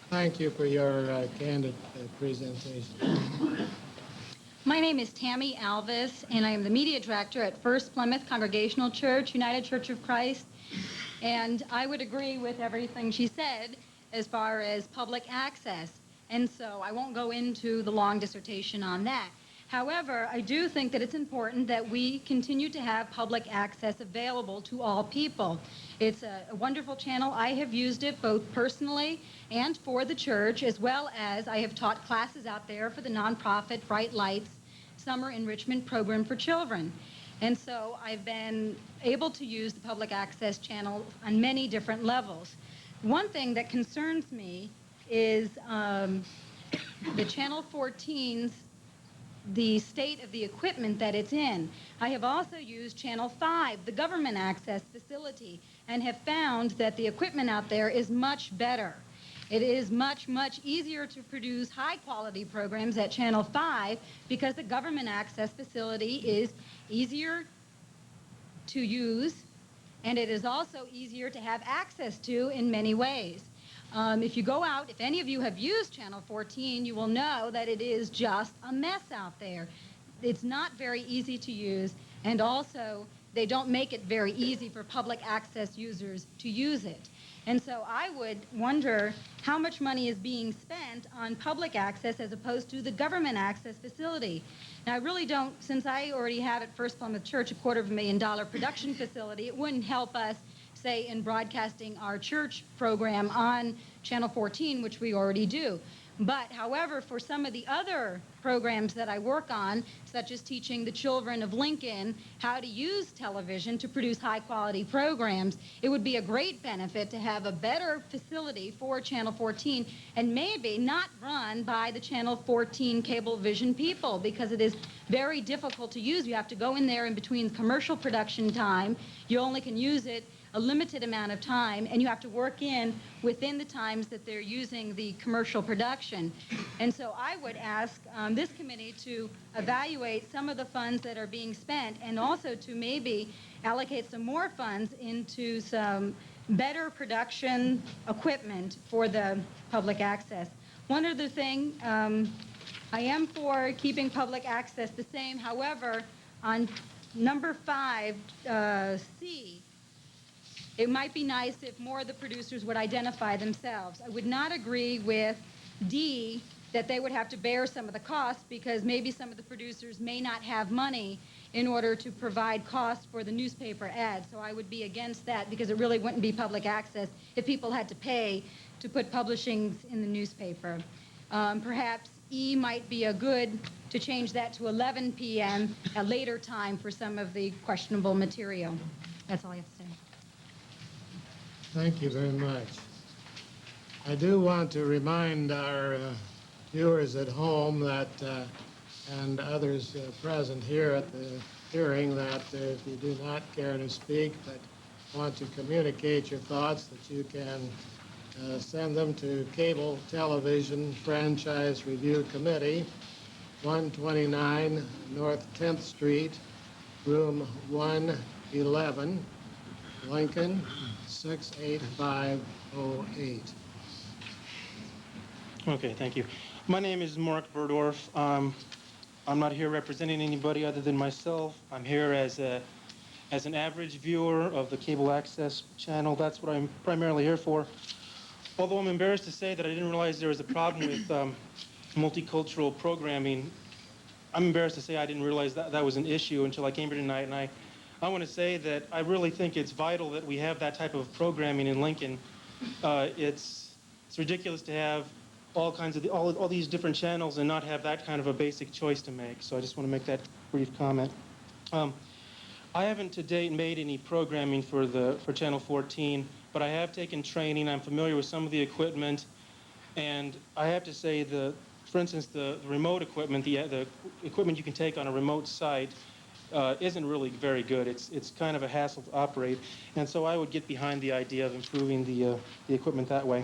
Thank you for your candid presentation. My name is Tammy Alvis, and I am the media director at First Plymouth Congregational Church, United Church of Christ. And I would agree with everything she said as far as public access. And so I won't go into the long dissertation on that. However, I do think that it's important that we continue to have public access available to all people. It's a wonderful channel. I have used it both personally and for the church, as well as I have taught classes out there for the nonprofit Bright Lights Summer Enrichment Program for Children. And so I've been able to use the public access channel on many different levels. One thing that concerns me is the Channel 14's the state of the equipment that it's in. I have also used Channel 5, the government access facility, and have found that the equipment out there is much better. It is much, much easier to produce high-quality programs at Channel 5 because the government access facility is easier to use, and it is also easier to have access to in many ways. If you go out, if any of you have used Channel 14, you will know that it is just a mess out there. It's not very easy to use, and also they don't make it very easy for public access users to use it. And so I would wonder how much money is being spent on public access as opposed to the government access facility. Now, I really don't, since I already have at First Plymouth Church a $250,000 production facility, it wouldn't help us, say, in broadcasting our church program on Channel 14, which we already do. But, however, for some of the other programs that I work on, such as teaching the children of Lincoln how to use television to produce high-quality programs, it would be a great benefit to have a better facility for Channel 14 and maybe not run by the Channel 14 Cablevision people, because it is very difficult to use. You have to go in there in between commercial production time. You only can use it a limited amount of time, and you have to work in within the times that they're using the commercial production. And so I would ask this committee to evaluate some of the funds that are being spent, and also to maybe allocate some more funds into some better production equipment for the public access. One other thing, I am for keeping public access the same. However, on number 5, C, it might be nice if more of the producers would identify themselves. I would not agree with D, that they would have to bear some of the costs, because maybe some of the producers may not have money in order to provide costs for the newspaper ads. So I would be against that, because it really wouldn't be public access if people had to pay to put publishings in the newspaper. Perhaps E might be a good to change that to 11 p.m., a later time for some of the questionable material. That's all I have to say. Thank you very much. I do want to remind our viewers at home that, and others present here at the hearing, that if you do not care to speak but want to communicate your thoughts, that you can send them to Cable Television Franchise Review Committee, 129 North 10th Street, room 111, Lincoln, 68508. Okay, thank you. My name is Mark Burdoff. I'm not here representing anybody other than myself. I'm here as an average viewer of the cable access channel. That's what I'm primarily here for. Although I'm embarrassed to say that I didn't realize there was a problem with multicultural programming. I'm embarrassed to say I didn't realize that was an issue until I came here tonight, and I want to say that I really think it's vital that we have that type of programming in Lincoln. It's ridiculous to have all kinds of all these different channels and not have that kind of a basic choice to make. So I just want to make that brief comment. I haven't to date made any programming for Channel 14, but I have taken training. I'm familiar with some of the equipment, and I have to say, for instance, the remote equipment, the equipment you can take on a remote site, isn't really very good. It's kind of a hassle to operate, and so I would get behind the idea of improving the equipment that way.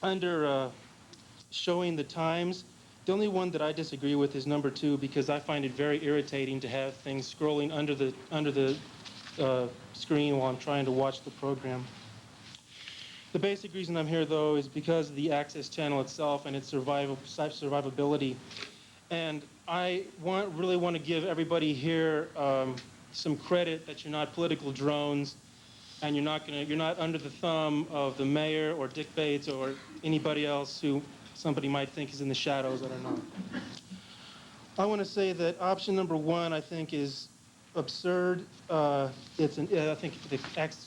Under showing the times, the only one that I disagree with is number 2, because I find it very irritating to have things scrolling under the screen while I'm trying to watch the program. The basic reason I'm here, though, is because of the access channel itself and its survivability. And I really want to give everybody here some credit that you're not political drones, and you're not under the thumb of the mayor or Dick Bates or anybody else who somebody might think is in the shadows. I don't know. I want to say that option number one, I think, is absurd. I think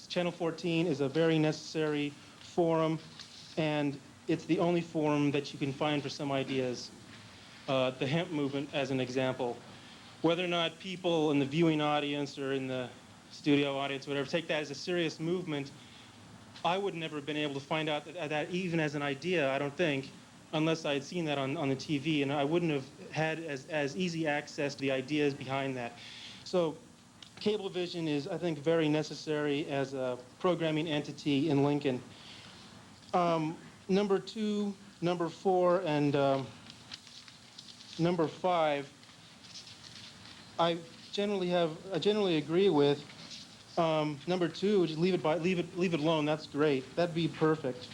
Channel 14 is a very necessary forum, and it's the only forum that you can find for some ideas. The hemp movement, as an example. Whether or not people in the viewing audience or in the studio audience, whatever, take that as a serious movement, I would never have been able to find out that even as an idea, I don't think, unless I had seen that on the TV, and I wouldn't have had as easy access to the ideas behind that. So Cablevision is, I think, very necessary as a programming entity in Lincoln. Number 2, number 4, and number 5, I generally agree with. Number 2, just leave it alone. That's great. That'd be perfect.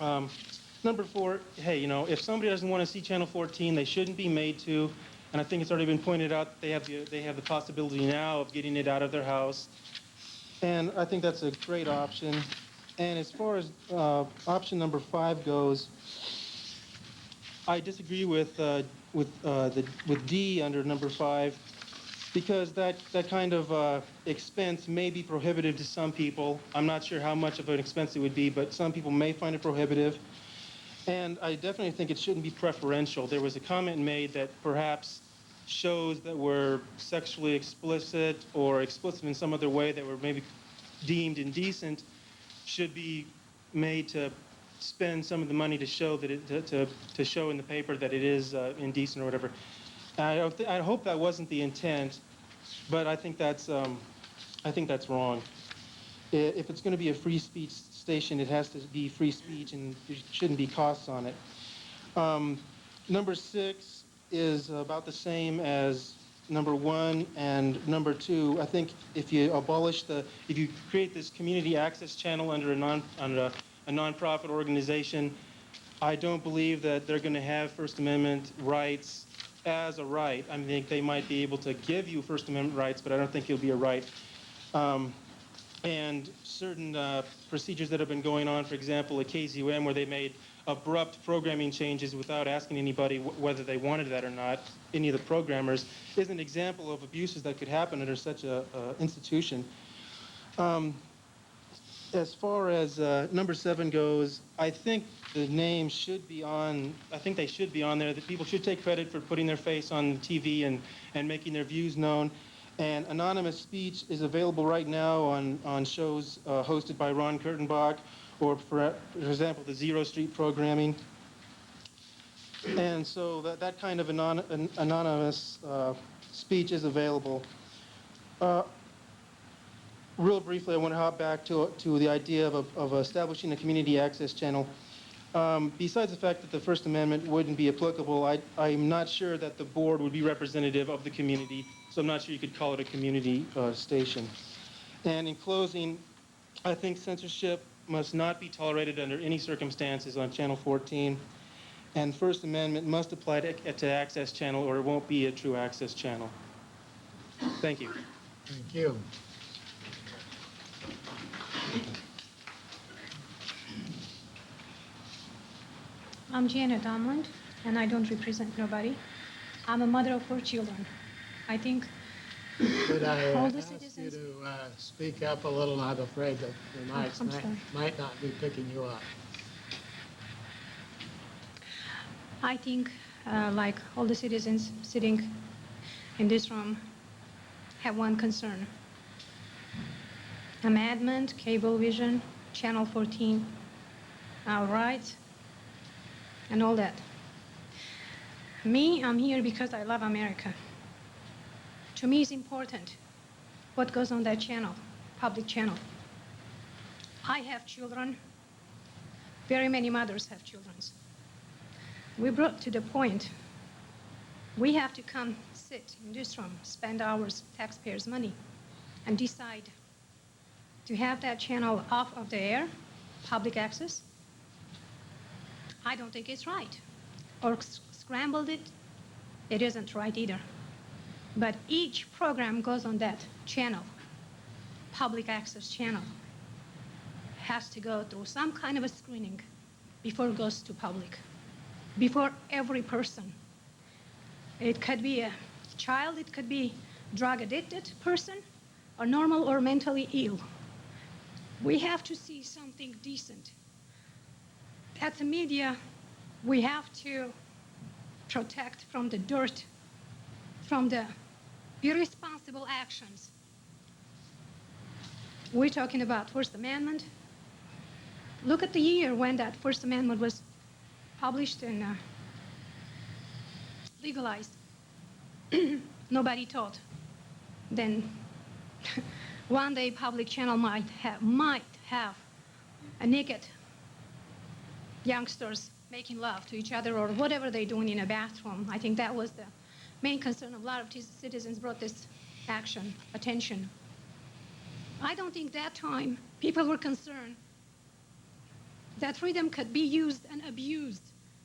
Number 4, hey, if somebody doesn't want to see Channel 14, they shouldn't be made to. And I think it's already been pointed out they have the possibility now of getting it out of their house. And I think that's a great option. And as far as option number 5 goes, I disagree with D under number 5, because that kind of expense may be prohibitive to some people. I'm not sure how much of an expense it would be, but some people may find it prohibitive. And I definitely think it shouldn't be preferential. There was a comment made that perhaps shows that were sexually explicit or explicit in some other way that were maybe deemed indecent should be made to spend some of the money to show that to show in the paper that it is indecent or whatever. I hope that wasn't the intent, but I think that's wrong. If it's going to be a free speech station, it has to be free speech, and there shouldn't be costs on it. Number 6 is about the same as number 1 and number 2. I think if you create this community access channel under a nonprofit organization, I don't believe that they're going to have First Amendment rights as a right. I think they might be able to give you First Amendment rights, but I don't think it'll be a right. And certain procedures that have been going on, for example, at KZUM, where they made abrupt programming changes without asking anybody whether they wanted that or not, any of the programmers, is an example of abuses that could happen under such an institution. As far as number 7 goes, I think the name should be on, I think they should be on there. That people should take credit for putting their face on TV and making their views known. And anonymous speech is available right now on shows hosted by Ron Kurtenbach, or for example, the Zero Street programming. And so that kind of anonymous speech is available. Real briefly, I want to hop back to the idea of establishing a community access channel. Besides the fact that the First Amendment wouldn't be applicable, I'm not sure that the board would be representative of the community, so I'm not sure you could call it a community station. And in closing, I think censorship must not be tolerated under any circumstances on Channel 14, and First Amendment must apply to access channel, or it won't be a true access channel. Thank you. Thank you. I'm Janet Odamlund, and I don't represent nobody. I'm a mother of 4 children. I think Could I all the ask you citizens... to speak up a little? I'm afraid that the mics I'm sorry. might not be picking you up. I think, like all the citizens sitting in this room, have one concern. Amendment, Cablevision, Channel 14, our rights, and all that. Me, I'm here because I love America. To me, it's important what goes on that channel, public channel. I have children. Very many mothers have children. We brought to the point we have to come sit in this room, spend hours, taxpayers' money, and decide to have that channel off of the air public access. I don't think it's right. Or scrambled it, it isn't right either. But each program goes on that channel, public access channel, has to go through some kind of a screening before it goes to public, before every person. It could be a child, it could be drug-addicted person, or normal or mentally ill. We have to see something decent. As a media, we have to protect from the dirt, from the irresponsible actions. We're talking about First Amendment. Look at the year when that First Amendment was published and legalized. Nobody thought. Then one day public channel might have a naked youngsters making love to each other or whatever they're doing in a bathroom. I think that was the main concern of a lot of citizens brought this attention. I don't think that time people were concerned that freedom could be used and abused,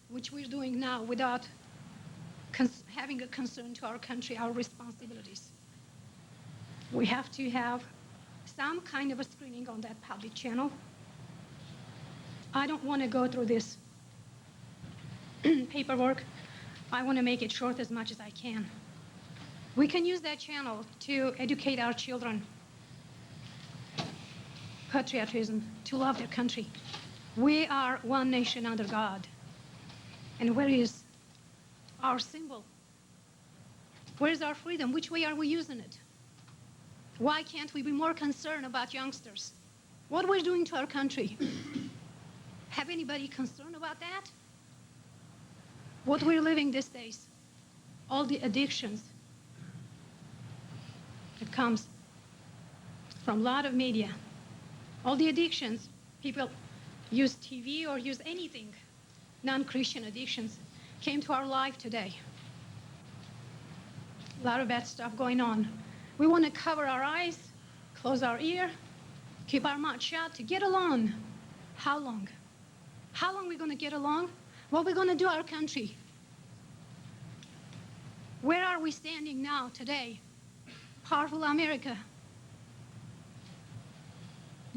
which we're doing now without having a concern to our country, our responsibilities. We have to have some kind of a screening on that public channel. I don't want to go through this paperwork. I want to make it short as much as I can. We can use that channel to educate our children. Patriotism, to love their country. We are one nation under God. And where is our symbol? Where is our freedom? Which way are we using it? Why can't we be more concerned about youngsters? What we're doing to our country? Have anybody concerned about that? What we're living these days, all the addictions that comes from a lot of media, all the addictions, people use TV or use anything, non-Christian addictions, came to our life today. A lot of bad stuff going on. We want to cover our eyes, close our ear, keep our mouth shut to get along. How long? How long are we going to get along? What are we going to do to our country? Where are we standing now today? Powerful America.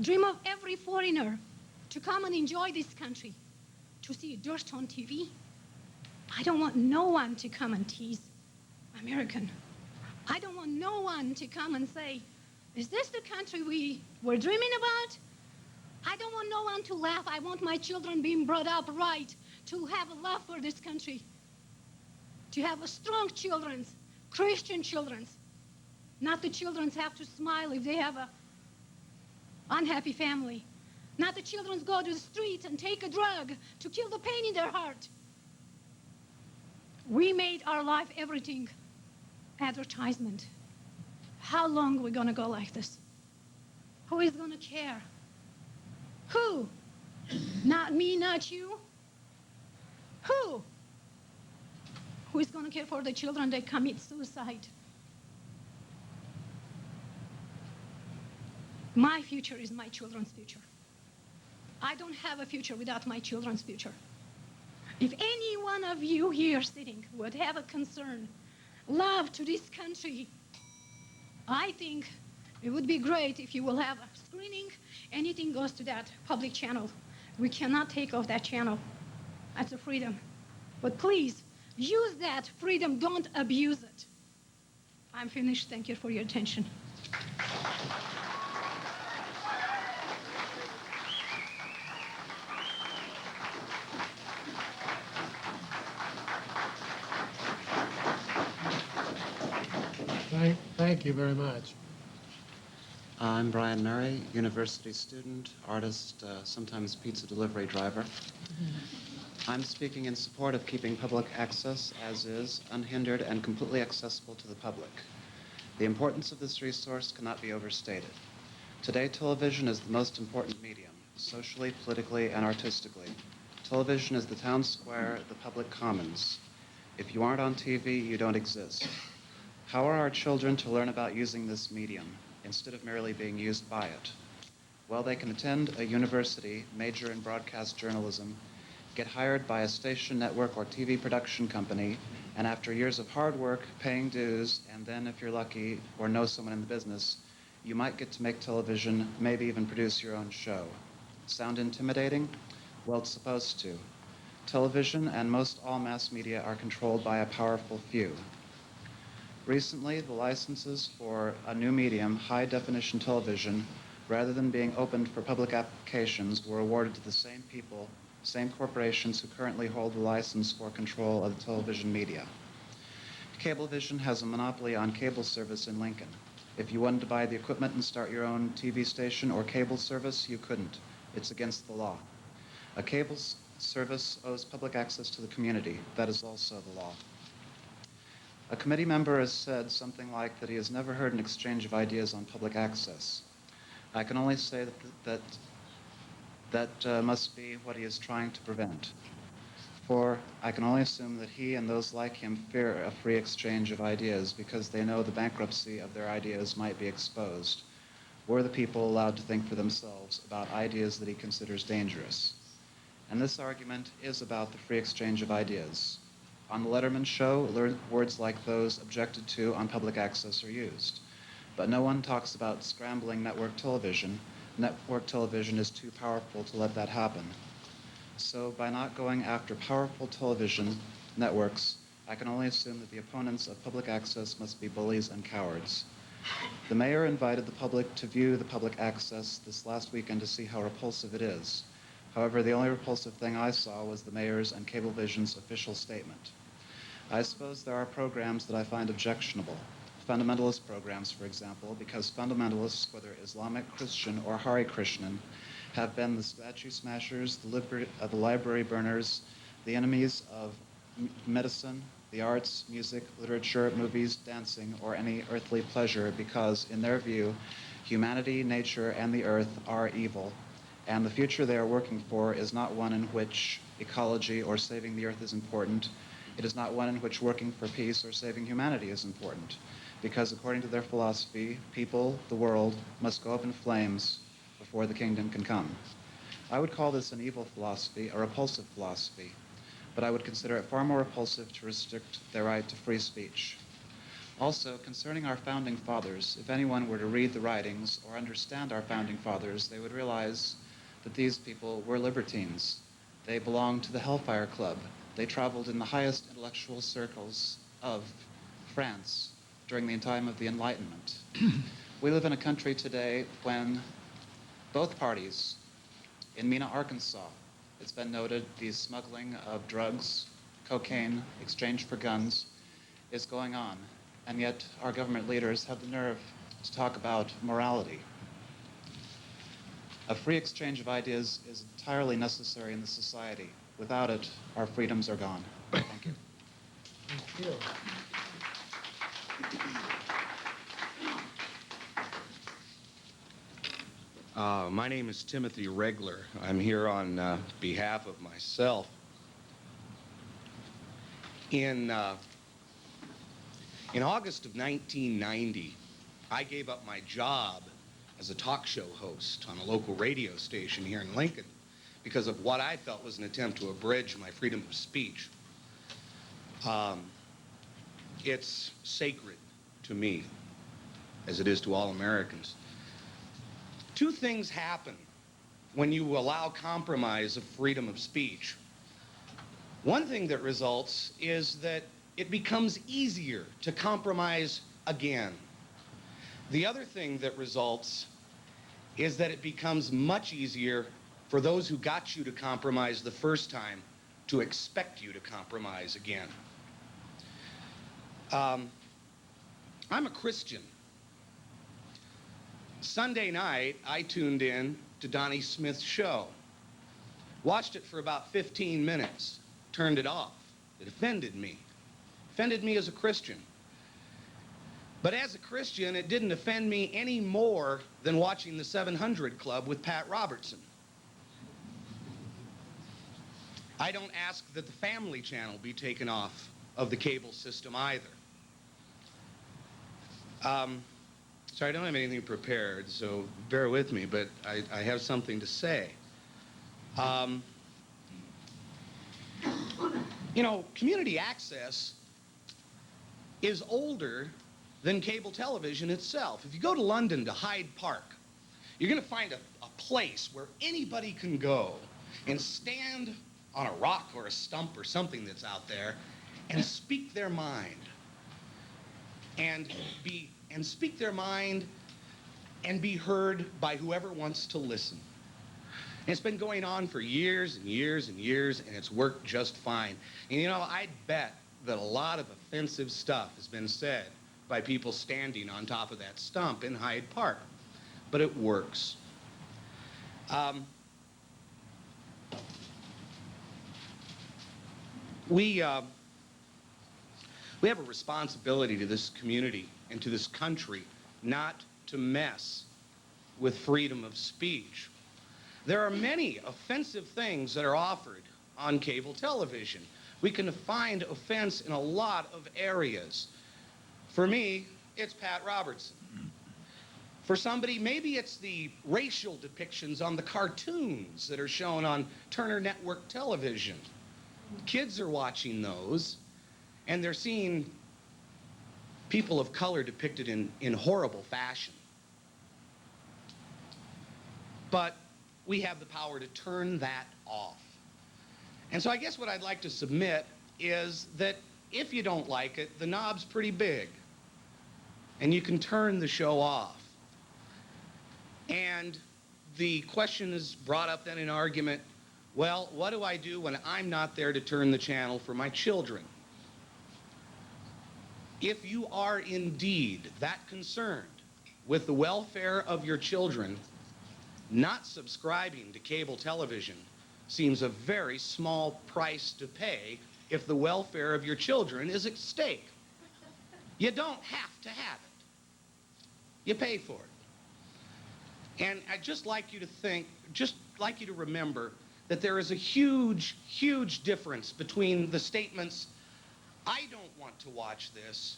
Dream of every foreigner to come and enjoy this country, to see dirt on TV. I don't want no one to come and tease American. I don't want no one to come and say, is this the country we were dreaming about? I don't want no one to laugh. I want my children being brought up right, to have a love for this country, to have a strong children, Christian children. Not the children have to smile if they have a unhappy family. Not the children go to the street and take a drug to kill the pain in their heart. We made our life everything advertisement. How long are we going to go like this? Who is going to care? Who? Not me, not you. Who? Who is going to care for the children that commit suicide? My future is my children's future. I don't have a future without my children's future. If any one of you here sitting would have a concern, love to this country, I think it would be great if you will have a screening. Anything goes to that public channel. We cannot take off that channel. That's a freedom. But please, use that freedom. Don't abuse it. I'm finished. Thank you for your attention. Thank you very much. I'm Bryan, university student, artist, sometimes pizza delivery driver. I'm speaking in support of keeping public access as is, unhindered and completely accessible to the public. The importance of this resource cannot be overstated. Today, television is the most important medium, socially, politically, and artistically. Television is the town square, the public commons. If you aren't on TV, you don't exist. How are our children to learn about using this medium instead of merely being used by it? Well, they can attend a university, major in broadcast journalism, get hired by a station, network, or TV production company, and after years of hard work, paying dues, and then, if you're lucky or know someone in the business, you might get to make television, maybe even produce your own show. Sound intimidating? Well, it's supposed to. Television and most all mass media are controlled by a powerful few. Recently, the licenses for a new medium, high-definition television, rather than being opened for public applications, were awarded to the same people, same corporations who currently hold the license for control of the television media. Cablevision has a monopoly on cable service in Lincoln. If you wanted to buy the equipment and start your own TV station or cable service, you couldn't. It's against the law. A cable service owes public access to the community. That is also the law. A committee member has said something like that he has never heard an exchange of ideas on public access. I can only say that must be what he is trying to prevent. For I can only assume that he and those like him fear a free exchange of ideas because they know the bankruptcy of their ideas might be exposed, were the people allowed to think for themselves about ideas that he considers dangerous. And this argument is about the free exchange of ideas. On the Letterman show, words like those objected to on public access are used. But no one talks about scrambling network television. Network television is too powerful to let that happen. So by not going after powerful television networks, I can only assume that the opponents of public access must be bullies and cowards. The mayor invited the public to view the public access this last weekend to see how repulsive it is. However, the only repulsive thing I saw was the mayor's and Cablevision's official statement. I suppose there are programs that I find objectionable. Fundamentalist programs, for example, because fundamentalists, whether Islamic, Christian, or Hare Krishnan, have been the statue smashers, the library burners, the enemies of medicine, the arts, music, literature, movies, dancing, or any earthly pleasure because, in their view, humanity, nature, and the earth are evil, and the future they are working for is not one in which ecology or saving the earth is important. It is not one in which working for peace or saving humanity is important, because according to their philosophy, people, the world, must go up in flames before the kingdom can come. I would call this an evil philosophy, a repulsive philosophy, but I would consider it far more repulsive to restrict their right to free speech. Also, concerning our founding fathers, if anyone were to read the writings or understand our founding fathers, they would realize that these people were libertines. They belonged to the Hellfire Club. They traveled in the highest intellectual circles of France during the time of the Enlightenment. We live in a country today when both parties, in Mena, Arkansas, it's been noted the smuggling of drugs, cocaine, exchanged for guns, is going on. And yet our government leaders have the nerve to talk about morality. A free exchange of ideas is entirely necessary in the society. Without it, our freedoms are gone. Thank you. Thank you. My name is Timothy Regler. I'm here on behalf of myself. In August of 1990, I gave up my job as a talk show host on a local radio station here in Lincoln because of what I felt was an attempt to abridge my freedom of speech. It's sacred to me, as it is to all Americans. Two things happen when you allow compromise of freedom of speech. One thing that results is that it becomes easier to compromise again. The other thing that results is that it becomes much easier for those who got you to compromise the first time to expect you to compromise again. I'm a Christian. Sunday night, I tuned in to Donnie Smith's show. Watched it for about 15 minutes, turned it off. It offended me. Offended me as a Christian. But as a Christian, it didn't offend me any more than watching the 700 Club with Pat Robertson. I don't ask that the Family Channel be taken off of the cable system either. So I don't have anything prepared, so bear with me, but I have something to say. You know, community access is older than cable television itself. If you go to London to Hyde Park, you're going to find a place where anybody can go and stand on a rock or a stump or something that's out there and speak their mind. And speak their mind and be heard by whoever wants to listen. And it's been going on for years and years and years, and it's worked just fine. And you know, I'd bet that a lot of offensive stuff has been said by people standing on top of that stump in Hyde Park, but it works. We have a responsibility to this community and to this country not to mess with freedom of speech. There are many offensive things that are offered on cable television. We can find offense in a lot of areas. For me, it's Pat Robertson. For somebody, maybe it's the racial depictions on the cartoons that are shown on Turner Network television. Kids are watching those, and they're seeing people of color depicted in horrible fashion. But we have the power to turn that off. And so I guess what I'd like to submit is that if you don't like it, the knob's pretty big, and you can turn the show off. And the question is brought up then in argument, well, what do I do when I'm not there to turn the channel for my children? If you are indeed that concerned with the welfare of your children, not subscribing to cable television seems a very small price to pay if the welfare of your children is at stake. You don't have to have it. You pay for it. And I'd just like you to think, just like you to remember that there is a huge, huge difference between the statements, I don't want to watch this,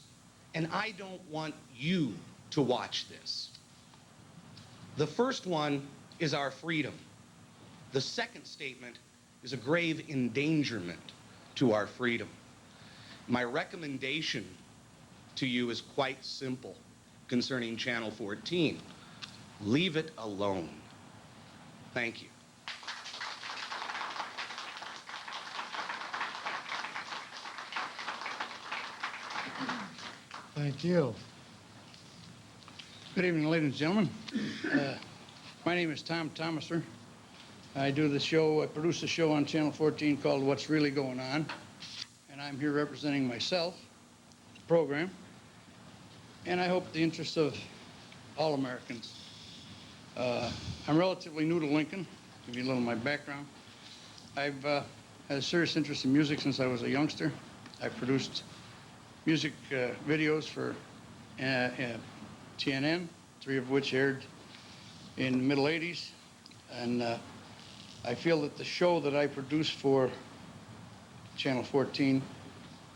and I don't want you to watch this. The first one is our freedom. The second statement is a grave endangerment to our freedom. My recommendation to you is quite simple concerning Channel 14. Leave it alone. Thank you. Thank you. Good evening, ladies and gentlemen. My name is Tomoser. I produce a show on Channel 14 called What's Really Going On, and I'm here representing myself, the program, and I hope the interests of all Americans. I'm relatively new to Lincoln. Give you a little of my background. I've had a serious interest in music since I was a youngster. I've produced music videos for TNN, 3 of which aired in the middle 80s. And I feel that the show that I produce for Channel 14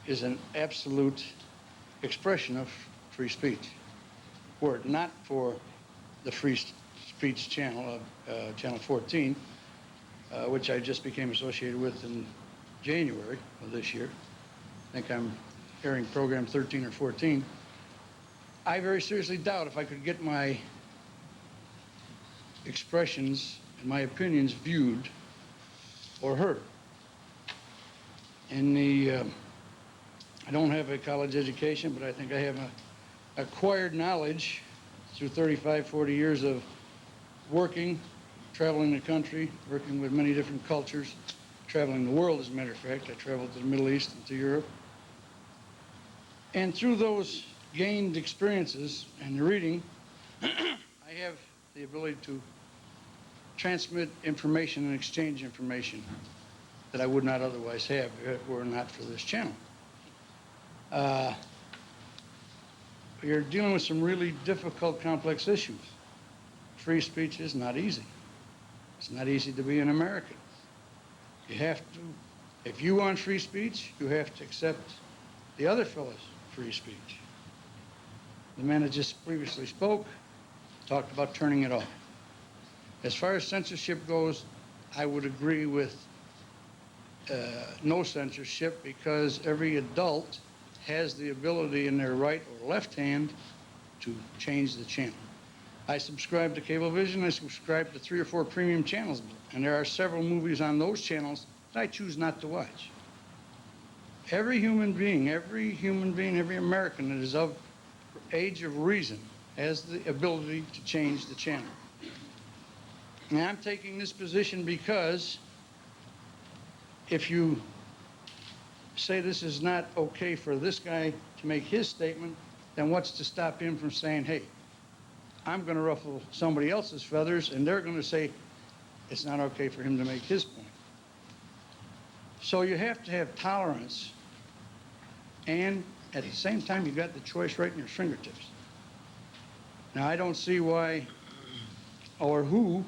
is an absolute expression of free speech. Were it not for the free speech channel of Channel 14, which I just became associated with in January of this year. I think I'm airing program 13 or 14. I very seriously doubt if I could get my expressions and my opinions viewed or heard. I don't have a college education, but I think I have acquired knowledge through 35, 40 years of working, traveling the country, working with many different cultures, traveling the world, as a matter of fact. I traveled to the Middle East and to Europe. And through those gained experiences and the reading, I have the ability to transmit information and exchange information that I would not otherwise have if it were not for this channel. You're dealing with some really difficult, complex issues. Free speech is not easy. It's not easy to be an American. You have to, if you want free speech, you have to accept the other fellow's free speech. The man that just previously spoke talked about turning it off. As far as censorship goes, I would agree with no censorship because every adult has the ability in their right or left hand to change the channel. I subscribe to Cablevision. I subscribe to 3 or 4 premium channels, and there are several movies on those channels that I choose not to watch. Every human being, every American that is of age of reason has the ability to change the channel. And I'm taking this position because if you say this is not okay for this guy to make his statement, then what's to stop him from saying, hey, I'm going to ruffle somebody else's feathers, and they're going to say it's not okay for him to make his point. So you have to have tolerance, and at the same time, you've got the choice right in your fingertips. Now, I don't see why or who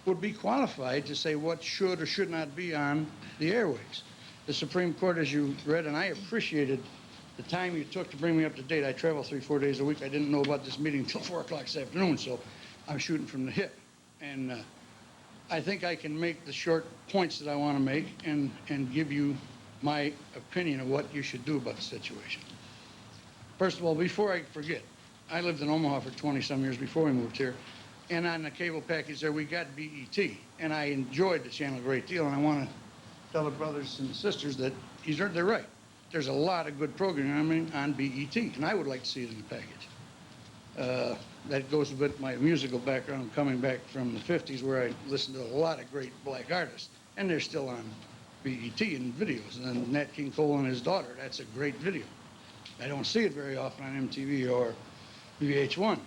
would be qualified to say what should or should not be on the airwaves. The Supreme Court, as you read, and I appreciated the time you took to bring me up to date. I travel 3-4 days a week. I didn't know about this meeting until 4 o'clock this afternoon, so I'm shooting from the hip. And I think I can make the short points that I want to make and give you my opinion of what you should do about the situation. First of all, before I forget, I lived in Omaha for 20-some years before we moved here. And on the cable package there, we got BET. And I enjoyed the channel a great deal. And I want to tell the brothers and sisters that they're right. There's a lot of good programming on BET. And I would like to see it in the package. That goes with my musical background, coming back from the 50s, where I listened to a lot of great black artists. And they're still on BET in videos. And then Nat King Cole and his daughter, that's a great video. I don't see it very often on MTV or VH1.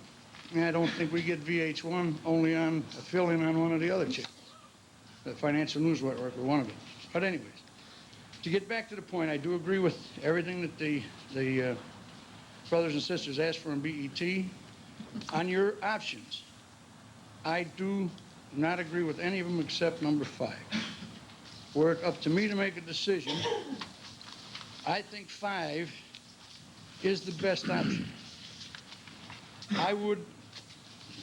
And I don't think we get VH1 only on a fill-in on one of the other channels. The Financial News Network or one of them. But anyways, to get back to the point, I do agree with everything that the brothers and sisters asked for in BET. On your options, I do not agree with any of them except number 5. Were it up to me to make a decision, I think 5 is the best option. I would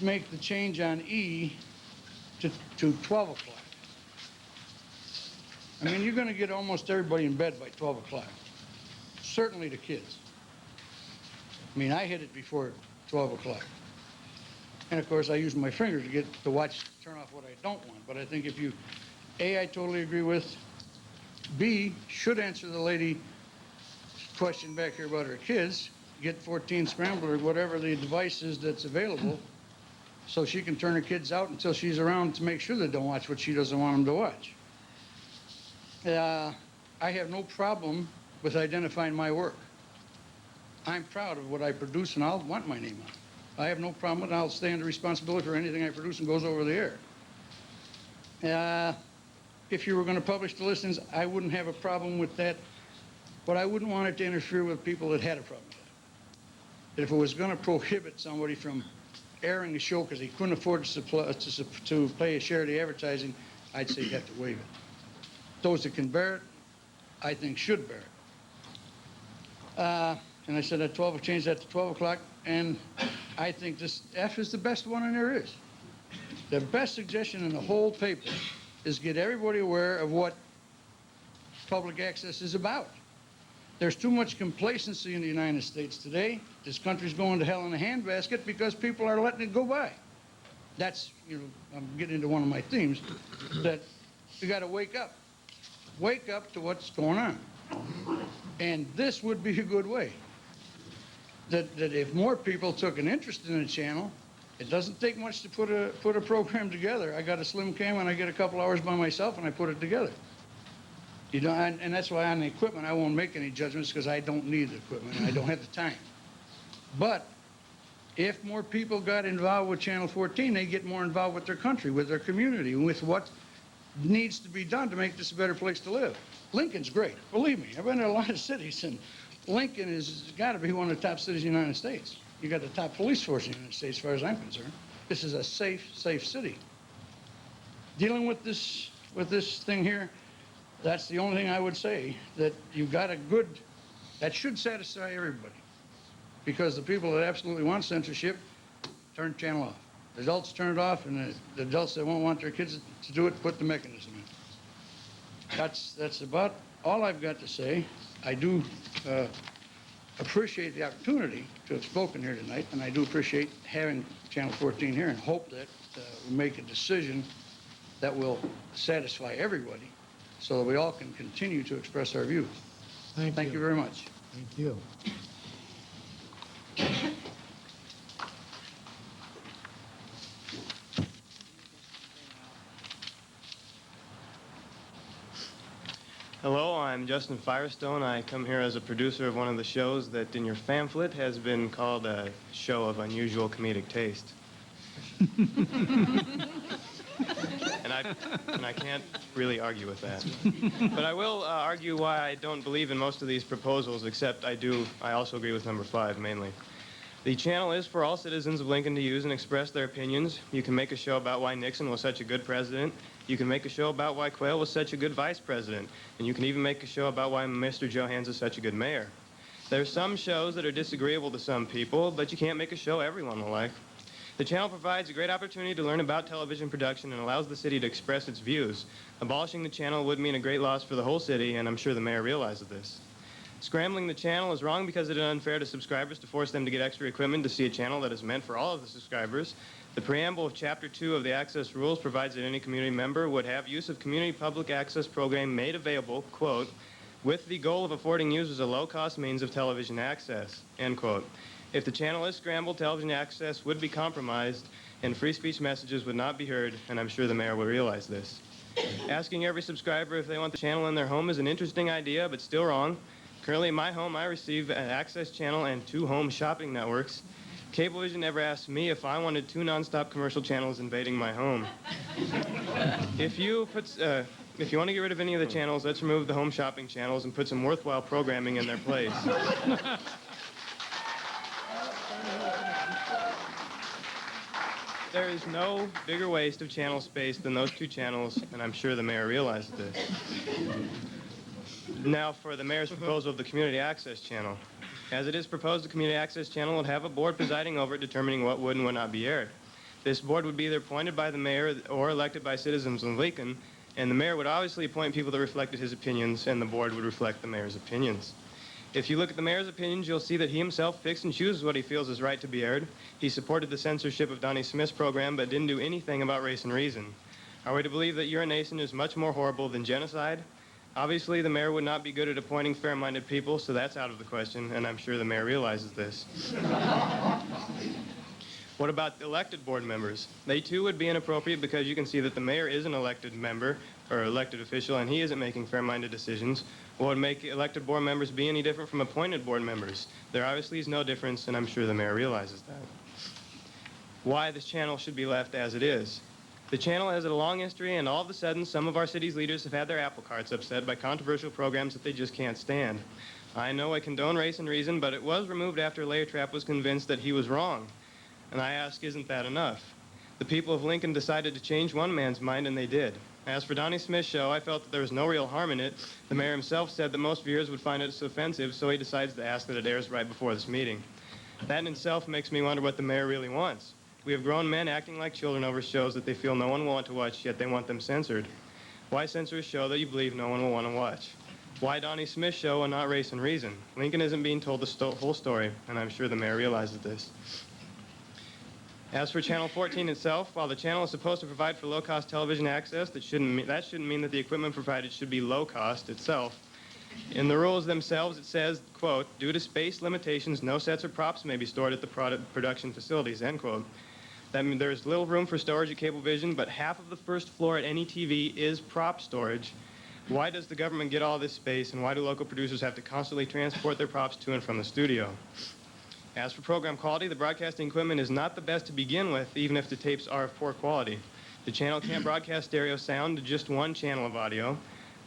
make the change on E to 12 o'clock. I mean, you're going to get almost everybody in bed by 12 o'clock. Certainly the kids. I mean, I hit it before 12 o'clock. And of course, I use my fingers to watch, turn off what I don't want. But I think if you, A, I totally agree with. B, should answer the lady question back here about her kids. Get 14 scrambled or whatever the device is that's available so she can turn her kids out until she's around to make sure they don't watch what she doesn't want them to watch. I have no problem with identifying my work. I'm proud of what I produce, and I'll want my name on it. I have no problem with it. I'll stand the responsibility for anything I produce and goes over the air. If you were going to publish the listings, I wouldn't have a problem with that, but I wouldn't want it to interfere with people that had a problem with it. If it was going to prohibit somebody from airing a show because he couldn't afford to pay a share of the advertising, I'd say you have to waive it. Those that can bear it, I think should bear it. And I said at 12, I'll change that to 12 o'clock, and I think this F is the best one and there is. The best suggestion in the whole paper is get everybody aware of what public access is about. There's too much complacency in the United States today. This country's going to hell in a handbasket because people are letting it go by. That's, I'm getting into one of my themes, that you got to wake up. Wake up to what's going on. And this would be a good way. That if more people took an interest in a channel, it doesn't take much to put a program together. I got a slim cam and I get a couple hours by myself and I put it together. You know, and that's why on the equipment I won't make any judgments because I don't need the equipment and I don't have the time. But if more people got involved with Channel 14, they get more involved with their country, with their community, with what needs to be done to make this a better place to live. Lincoln's great, believe me. I've been to a lot of cities, and Lincoln has got to be one of the top cities in the United States. You got the top police force in the United States, as far as I'm concerned. This is a safe city. Dealing with this thing here, that's the only thing I would say, that you've got a good, that should satisfy everybody. because the people that absolutely want censorship turn the channel off. The adults turn it off, and the adults that won't want their kids to do it put the mechanism in. That's about all I've got to say. I do appreciate the opportunity to have spoken here tonight, and I do appreciate having Channel 14 here and hope that we make a decision that will satisfy everybody so that we all can continue to express our views. Thank you very much. Thank you. Hello, I'm Justin Firestone. I come here as a producer of one of the shows that in your pamphlet has been called a show of unusual comedic taste. And I can't really argue with that. But I will argue why I don't believe in most of these proposals, except I also agree with number 5 mainly. The channel is for all citizens of Lincoln to use and express their opinions. You can make a show about why Nixon was such a good president. You can make a show about why Quayle was such a good vice president. And you can even make a show about why Mr. Johans is such a good mayor. There are some shows that are disagreeable to some people, but you can't make a show everyone will like. The channel provides a great opportunity to learn about television production and allows the city to express its views. Abolishing the channel would mean a great loss for the whole city, and I'm sure the mayor realizes this. Scrambling the channel is wrong because it is unfair to subscribers to force them to get extra equipment to see a channel that is meant for all of the subscribers. The preamble of Chapter 2 of the Access Rules provides that any community member would have use of community public access program made available, quote, with the goal of affording users a low-cost means of television access, end quote. If the channel is scrambled, television access would be compromised and free speech messages would not be heard, and I'm sure the mayor will realize this. Asking every subscriber if they want the channel in their home is an interesting idea, but still wrong. Currently in my home, I receive an access channel and 2 home shopping networks. Cablevision never asked me if I wanted 2 nonstop commercial channels invading my home. If you want to get rid of any of the channels, let's remove the home shopping channels and put some worthwhile programming in their place. There is no bigger waste of channel space than those 2 channels, and I'm sure the mayor realizes this. Now for the mayor's proposal of the community access channel. As it is proposed, the community access channel would have a board presiding over it, determining what would and would not be aired. This board would be either appointed by the mayor or elected by citizens of Lincoln, and the mayor would obviously appoint people that reflected his opinions, and the board would reflect the mayor's opinions. If you look at the mayor's opinions, you'll see that he himself picks and chooses what he feels is right to be aired. He supported the censorship of Donnie Smith's program, but didn't do anything about race and reason. Are we to believe that urination is much more horrible than genocide? Obviously, the mayor would not be good at appointing fair-minded people, so that's out of the question, and I'm sure the mayor realizes this. What about elected board members? They too would be inappropriate because you can see that the mayor is an elected member or elected official, and he isn't making fair-minded decisions. What would make elected board members be any different from appointed board members? There obviously is no difference, and I'm sure the mayor realizes that. Why this channel should be left as it is. The channel has a long history, and all of a sudden, some of our city's leaders have had their apple carts upset by controversial programs that they just can't stand. I know I condone race and reason, but it was removed after Larry Trapp was convinced that he was wrong. And I ask, isn't that enough? The people of Lincoln decided to change one man's mind, and they did. As for Donnie Smith's show, I felt that there was no real harm in it. The mayor himself said that most viewers would find it offensive, so he decides to ask that it airs right before this meeting. That in itself makes me wonder what the mayor really wants. We have grown men acting like children over shows that they feel no one will want to watch, yet they want them censored. Why censor a show that you believe no one will want to watch? Why Donnie Smith's show and not Race and Reason? Lincoln isn't being told the whole story, and I'm sure the mayor realizes this. As for Channel 14 itself, while the channel is supposed to provide for low-cost television access, that shouldn't mean that the equipment provided should be low-cost itself. In the rules themselves, it says, quote, due to space limitations, no sets or props may be stored at the production facilities, end quote. That means there's little room for storage at Cablevision, but half of the first floor at any TV is prop storage. Why does the government get all this space, and why do local producers have to constantly transport their props to and from the studio? As for program quality, the broadcasting equipment is not the best to begin with, even if the tapes are of poor quality. The channel can't broadcast stereo sound to just one channel of audio.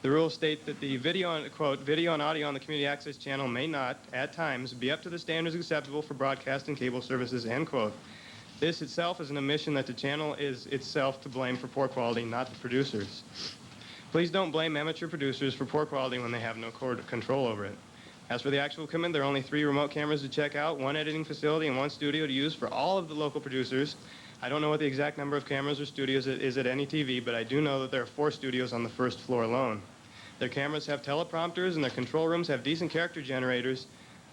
The rules state that the video and audio on the community access channel may not, at times, be up to the standards acceptable for broadcast and cable services, end quote. This itself is an admission that the channel is itself to blame for poor quality, not the producers. Please don't blame amateur producers for poor quality when they have no control over it. As for the actual equipment, there are only 3 remote cameras to check out, 1 editing facility, and 1 studio to use for all of the local producers. I don't know what the exact number of cameras or studios is at any TV, but I do know that there are 4 studios on the first floor alone. Their cameras have teleprompters, and their control rooms have decent character generators.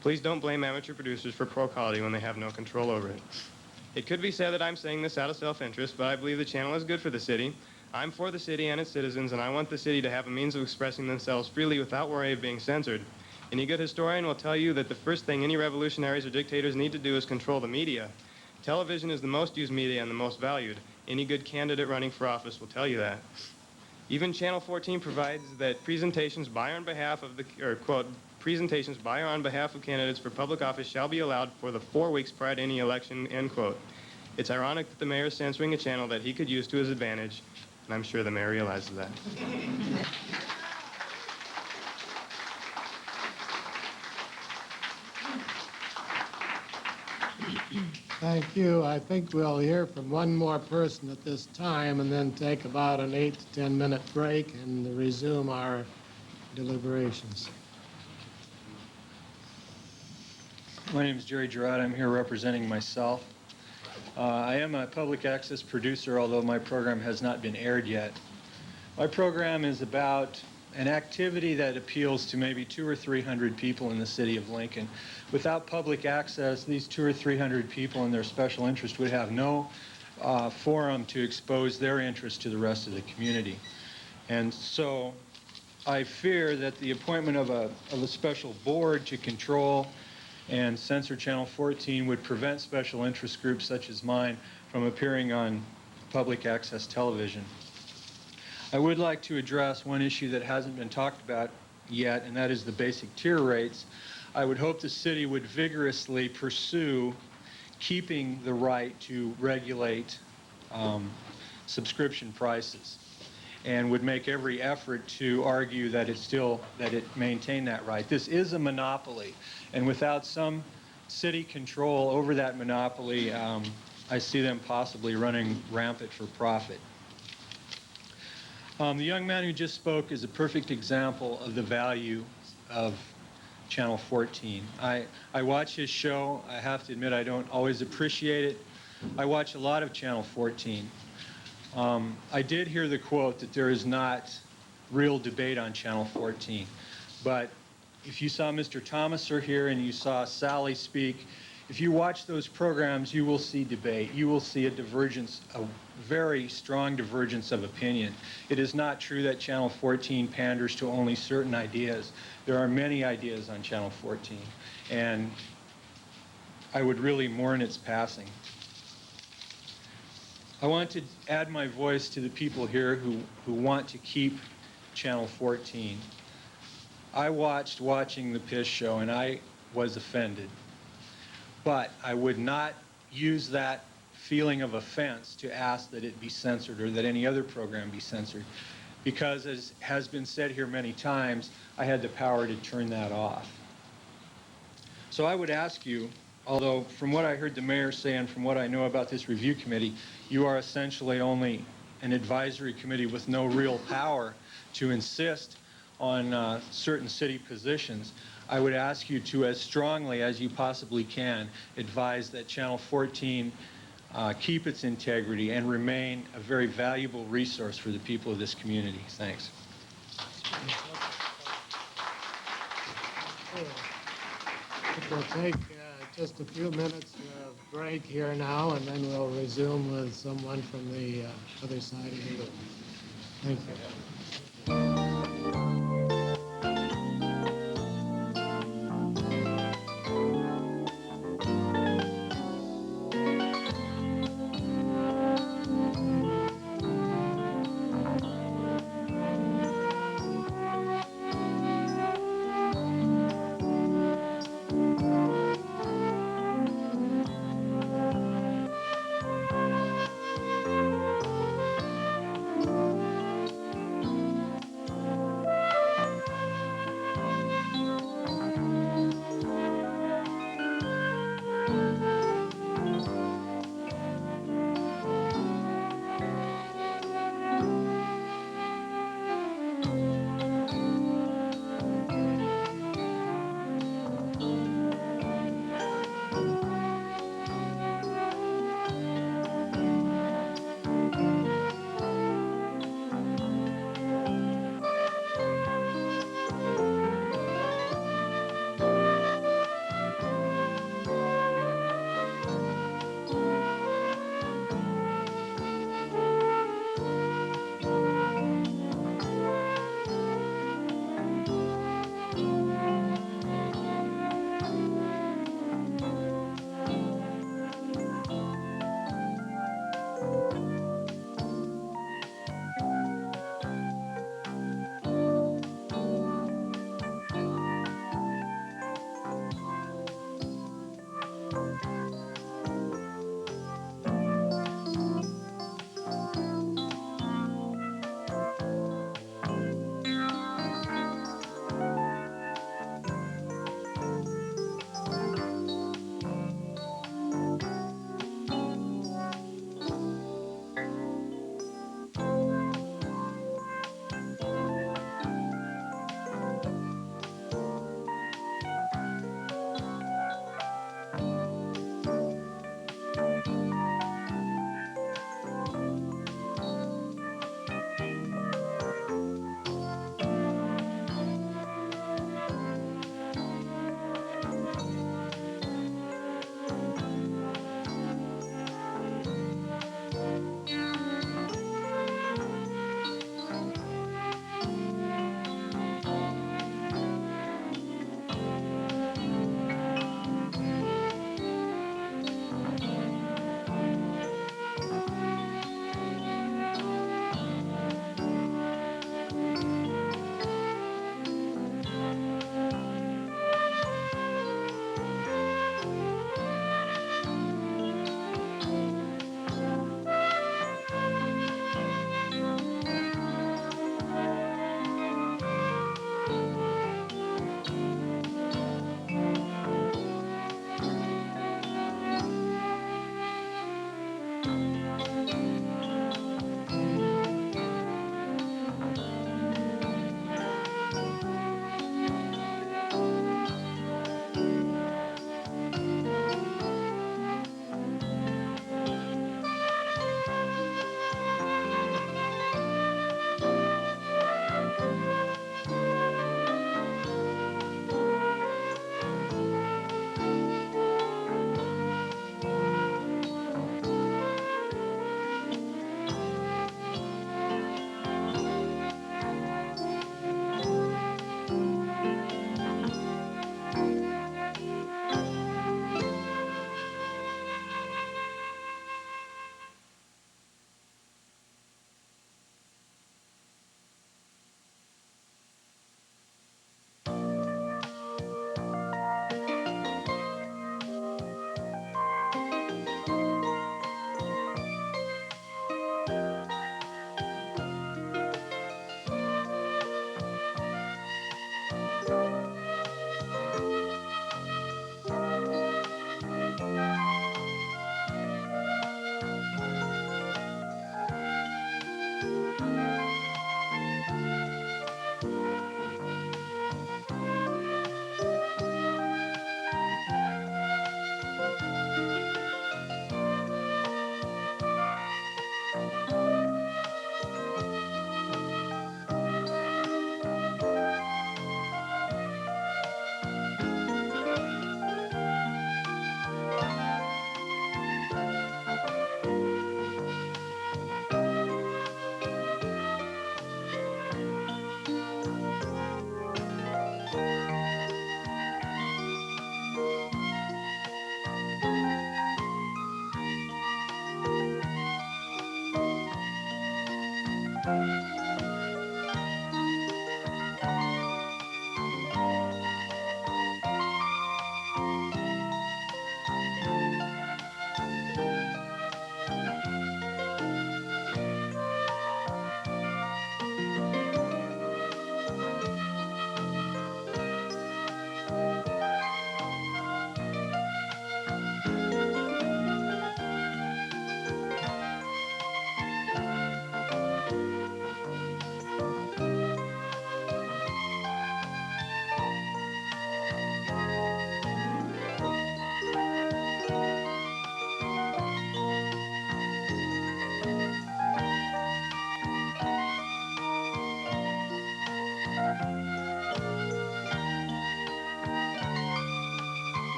Please don't blame amateur producers for poor quality when they have no control over it. It could be said that I'm saying this out of self-interest, but I believe the channel is good for the city. I'm for the city and its citizens, and I want the city to have a means of expressing themselves freely without worry of being censored. Any good historian will tell you that the first thing any revolutionaries or dictators need to do is control the media. Television is the most used media and the most valued. Any good candidate running for office will tell you that. Even Channel 14 provides that presentations by or on behalf of quote, presentations by or on behalf of candidates for public office shall be allowed for the 4 weeks prior to any election, end quote. It's ironic that the mayor is censoring a channel that he could use to his advantage, and I'm sure the mayor realizes that. Thank you. I think we'll hear from one more person at this time and then take about an 8 to 10 minute break and resume our deliberations. My name is Gerrod. I'm here representing myself. I am a public access producer, although my program has not been aired yet. My program is about an activity that appeals to maybe 200 or 300 people in the city of Lincoln. Without public access, these 200 or 300 people and their special interest would have no forum to expose their interest to the rest of the community. And so I fear that the appointment of a special board to control and censor Channel 14 would prevent special interest groups such as mine from appearing on public access television. I would like to address one issue that hasn't been talked about yet, and that is the basic tier rates. I would hope the city would vigorously pursue keeping the right to regulate subscription prices, and would make every effort to argue that it maintain that right. This is a monopoly, and without some city control over that monopoly, I see them possibly running rampant for profit. The young man who just spoke is a perfect example of the value of Channel 14. I watch his show. I have to admit I don't always appreciate it. I watch a lot of Channel 14. I did hear the quote that there is not real debate on Channel 14. But if you saw Mr. Tomoser here and you saw Sally speak, if you watch those programs, you will see debate. You will see a divergence, a very strong divergence of opinion. It is not true that Channel 14 panders to only certain ideas. There are many ideas on Channel 14, and I would really mourn its passing. I want to add my voice to the people here who want to keep Channel 14. I watching the Piss show, and I was offended. But I would not use that feeling of offense to ask that it be censored or that any other program be censored, because as has been said here many times, I had the power to turn that off. So I would ask you, although from what I heard the mayor say and from what I know about this review committee, you are essentially only an advisory committee with no real power to insist on certain city positions. I would ask you to, as strongly as you possibly can, advise that Channel 14 keep its integrity and remain a very valuable resource for the people of this community. Thanks. We'll take just a few minutes of break here now, and then we'll resume with someone from the other side of the room. Thank you.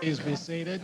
Please be seated.